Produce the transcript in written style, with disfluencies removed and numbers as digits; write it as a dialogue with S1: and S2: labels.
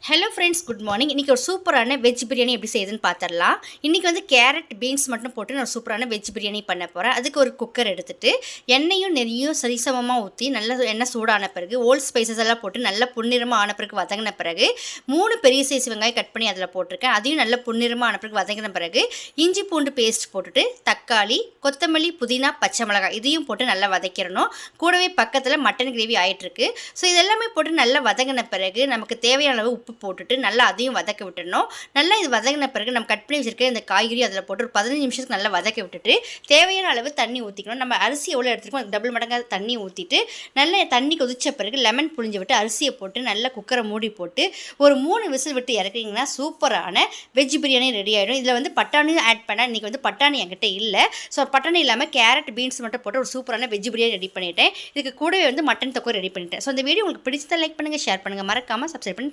S1: Hello friends, good morning. இன்றைக்கி ஒரு சூப்பரான வெஜ் பிரியாணி எப்படி செய்யுதுன்னு பார்த்துடலாம். இன்றைக்கி வந்து கேரட் பீன்ஸ் மட்டும் போட்டு நான் சூப்பரான வெஜ் பிரியாணி பண்ண போகிறேன். அதுக்கு ஒரு குக்கர் எடுத்துகிட்டு எண்ணெயும் நெய்யும் சரிசமமாக ஊற்றி நல்ல எண்ணெய் சூடான பிறகு ஓல்ட் ஸ்பைசஸ் எல்லாம் போட்டு நல்ல பொன்னிறமாக ஆன பிறகு வதங்கின பிறகு 3 பெரிய சைஸ் வெங்காயம் கட் பண்ணி அதில் போட்டிருக்கேன். அதையும் நல்ல பொன்னிறமாக ஆன பிறகு வதங்கின பிறகு இஞ்சி பூண்டு பேஸ்ட் போட்டுட்டு தக்காளி, கொத்தமல்லி, புதினா, பச்சை மிளகாய் இதையும் போட்டு நல்லா வதக்கிடணும். கூடவே பக்கத்தில் மட்டன் கிரேவி ஆகிட்டுருக்கு. ஸோ இதெல்லாமே போட்டு நல்லா வதங்கின பிறகு நமக்கு தேவையான அளவு உப்பு போட்டுட்டு நல்லா அதையும் வதக்க விட்டுடணும். நல்லா இது வதங்கின பிறகு நம்ம கட் பண்ணி வச்சிருக்க இந்த காய்கறி அதில் போட்டு ஒரு 15 நிமிஷத்துக்கு நல்லா வதக்க விட்டுட்டு தேவையான அளவு தண்ணி ஊற்றிக்கணும். நம்ம அரிசி எவ்வளோ எடுத்துருக்கோம் டபுள் மடங்காக தண்ணி ஊற்றிட்டு நல்லா தண்ணி கொதிச்ச பிறகு லெமன் புழிஞ்சு விட்டு அரிசியை போட்டு நல்லா குக்கரை மூடி போட்டு ஒரு 3 விசில் விட்டு இறக்குறீங்கன்னா சூப்பரான வெஜ் பிரியாணி ரெடி ஆகிடும். இதில் வந்து பட்டாணியும் ஆட் பண்ணால் இன்றைக்கி வந்து பட்டாணி என்கிட்ட இல்லை. ஸோ பட்டாணி இல்லாமல் கேரட் பீன்ஸ் மட்டும் போட்டு ஒரு சூப்பரான வெஜ் பிரியாணி ரெடி பண்ணிட்டேன். இதுக்கு கூடவே வந்து மட்டன் தொக்கை ரெடி பண்ணிட்டேன். ஸோ இந்த வீடியோ உங்களுக்கு பிடிச்சதை லைக் பண்ணுங்கள், ஷேர் பண்ணுங்கள், மறக்காமல் சப்ஸ்கிரைப் பண்ணி